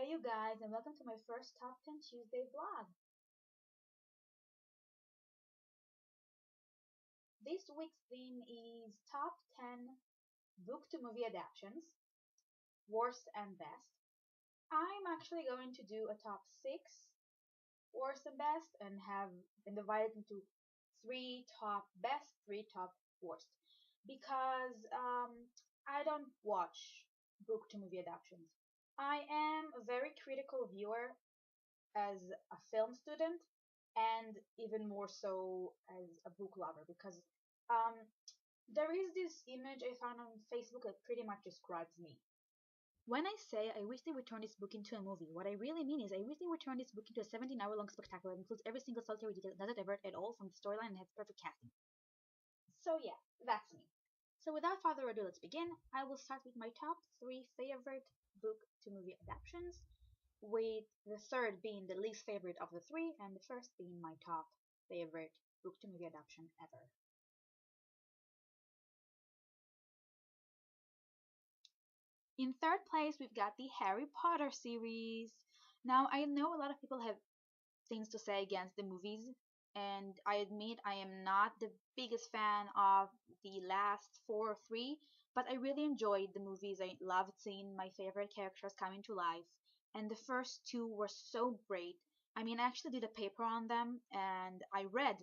Hey you guys, and welcome to my first Top 10 Tuesday vlog. This week's theme is Top 10 book to movie adaptations, worst and best. I'm actually going to do a top 6 worst and best and have been divided into 3 top best, 3 top worst. Because I don't watch book to movie adaptations. I am a very critical viewer as a film student and even more so as a book lover because um, there is this image I found on Facebook that pretty much describes me. When I say I wish they would turn this book into a movie, what I really mean is I wish they would turn this book into a 17-hour long spectacular that includes every single solitary detail, doesn't divert at all from the storyline and has perfect casting. So yeah, that's me. So without further ado, let's begin. I will start with my top 3 favorite book to movie adaptations, with the third being the least favorite of the 3 and the first being my top favorite book to movie adaptation ever. In third place, we've got the Harry Potter series. Now, I know a lot of people have things to say against the movies, and I admit I am not the biggest fan of the last 4 or 3, but I really enjoyed the movies. I loved seeing my favorite characters coming to life, and the first 2 were so great. I mean, I actually did a paper on them, and I read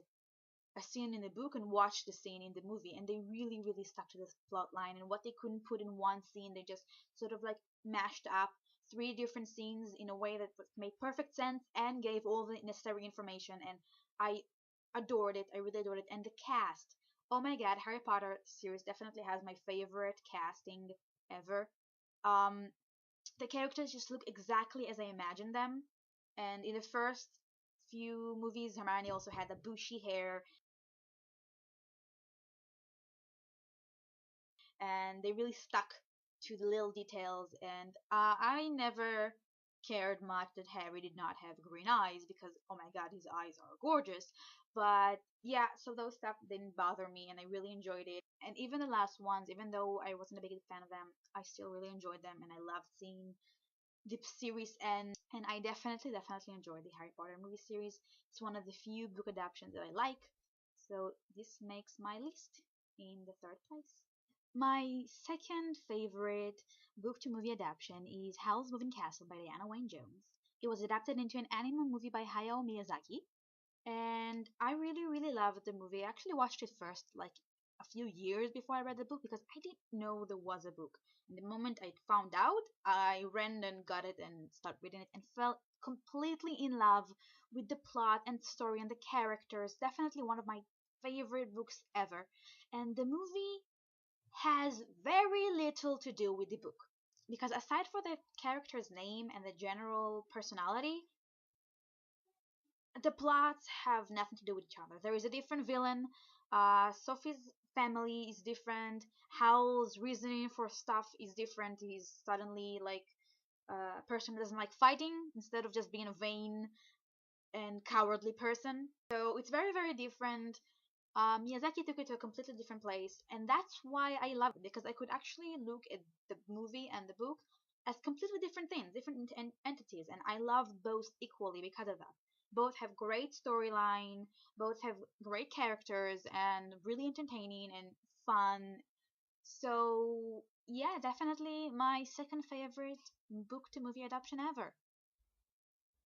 a scene in the book and watched the scene in the movie, and they really really stuck to this plot line, and what they couldn't put in one scene they just sort of like mashed up 3 different scenes in a way that made perfect sense and gave all the necessary information, and I adored it. I really adored it. And the cast, oh my god, Harry Potter series definitely has my favorite casting ever. um the characters just look exactly as I imagined them, and in the first few movies Hermione also had the bushy hair, and they really stuck to the little details. And I never cared much that Harry did not have green eyes because oh my god, his eyes are gorgeous. But yeah, so those stuff didn't bother me, and I really enjoyed it. And even the last ones, even though I wasn't a big fan of them, I still really enjoyed them, and I loved seeing the series end. And I definitely enjoyed the Harry Potter movie series. It's one of the few book adaptations that I like, so this makes my list in the third place. My second favorite book to movie adaptation is Howl's Moving Castle by Diana Wynne Jones. It was adapted into an anime movie by Hayao Miyazaki, and I really, really loved the movie. I actually watched it first, like a few years before I read the book, because I didn't know there was a book. And the moment I found out, I ran and got it and started reading it and fell completely in love with the plot and story and the characters. Definitely one of my favorite books ever. And the movie has very little to do with the book, because aside for the character's name and the general personality, the plots have nothing to do with each other. There is a different villain. Sophie's family is different. Howl's reasoning for stuff is different. He's suddenly like a person who doesn't like fighting instead of just being a vain and cowardly person. So it's very, very different. Miyazaki took it to a completely different place, and that's why I love it, because I could actually look at the movie and the book as completely different things, different entities, and I love both equally because of that. Both have great storyline, both have great characters, and really entertaining and fun. So yeah, definitely my second favorite book to movie adaptation ever.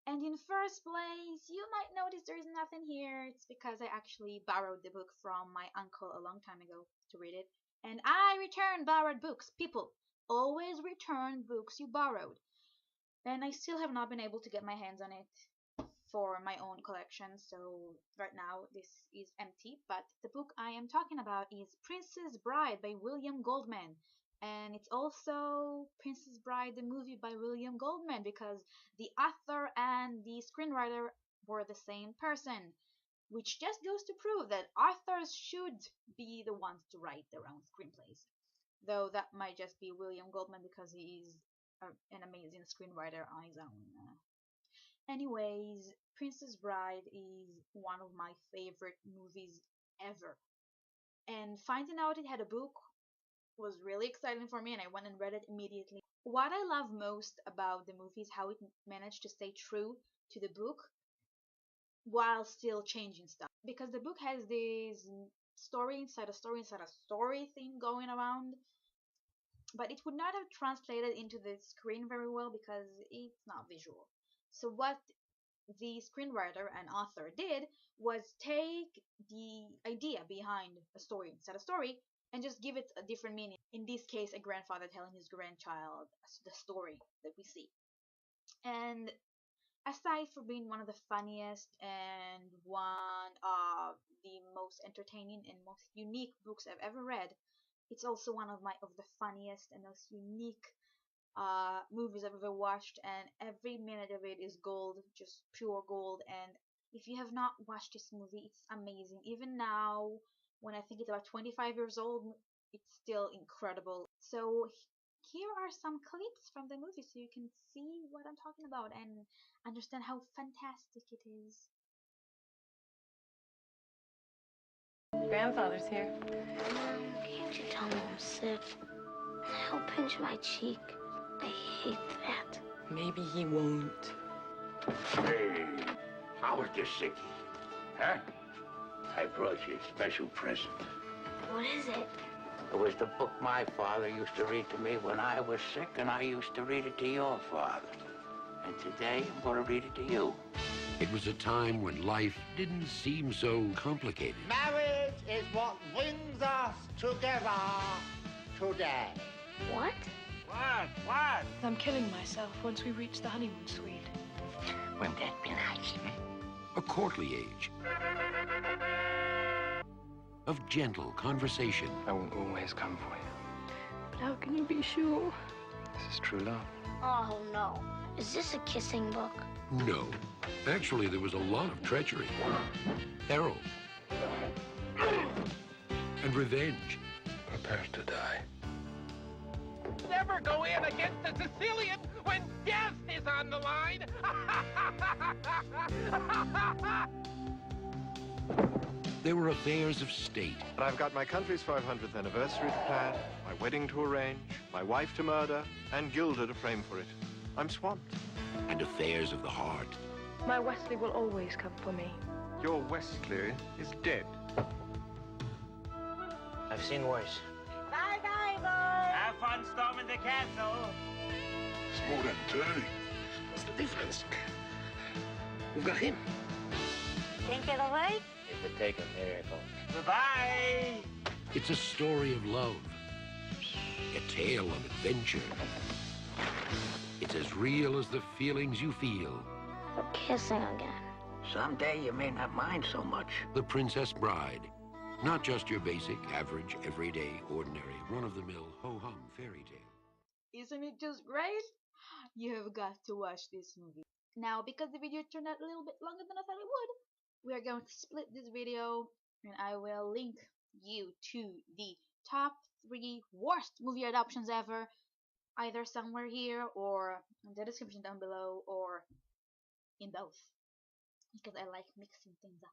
And in first place, you might notice there is nothing here. It's because I actually borrowed the book from my uncle a long time ago to read it. And I return borrowed books. People, always return books you borrowed. And I still have not been able to get my hands on it for my own collection. So right now this is empty. But the book I am talking about is Princess Bride by William Goldman. And it's also Princess Bride, the movie by William Goldman, because the author and the screenwriter were the same person, which just goes to prove that authors should be the ones to write their own screenplays. Though that might just be William Goldman because he is an amazing screenwriter on his own. Anyways, Princess Bride is one of my favorite movies ever. And finding out it had a book was really exciting for me, and I went and read it immediately. What I love most about the movie is how it managed to stay true to the book while still changing stuff. Because the book has this story inside a story inside a story thing going around, but it would not have translated into the screen very well because it's not visual. So what the screenwriter and author did was take the idea behind a story inside a story and just give it a different meaning. In this case, a grandfather telling his grandchild the story that we see. And aside from being one of the funniest and one of the most entertaining and most unique books I've ever read, it's also one of the funniest and most unique movies I've ever watched, and every minute of it is gold, just pure gold. And if you have not watched this movie, it's amazing. Even now, when I think it's about 25 years old, it's still incredible. So here are some clips from the movie so you can see what I'm talking about and understand how fantastic it is. Grandfather's here. Can't you tell me I'm sick? He'll pinch my cheek. I hate that. Maybe he won't. Hey, how is this sickie? Huh? I brought you a special present. What is it? It was the book my father used to read to me when I was sick, and I used to read it to your father. And today, I'm going to read it to you. It was a time when life didn't seem so complicated. Marriage is what brings us together today. What? What? I'm killing myself once we reach the honeymoon suite. Wouldn't that be nice, huh? A courtly age of gentle conversation. I will always come for you. But how can you be sure? This is true love. Oh, no. Is this a kissing book? No, actually, there was a lot of treachery, peril, and revenge. Prepare to die. Never go in against a Sicilian when death is on the line. There were affairs of state. But I've got my country's 500th anniversary to plan, my wedding to arrange, my wife to murder, and Gilda to frame for it. I'm swamped. And affairs of the heart. My Wesley will always come for me. Your Wesley is dead. I've seen worse. Have fun storming the castle. It's more than 30. What's the difference? Who got him? Think it'll work? It would take a miracle. Goodbye. It's a story of love, a tale of adventure. It's as real as the feelings you feel. We're kissing again. Someday you may not mind so much. The Princess Bride. Not just your basic, average, everyday, ordinary, run-of-the-mill, ho-hum fairy tale. Isn't it just great? You have got to watch this movie. Now, because the video turned out a little bit longer than I thought it would, we are going to split this video and I will link you to the top 3 worst movie adaptations ever, either somewhere here or in the description down below or in both, because I like mixing things up.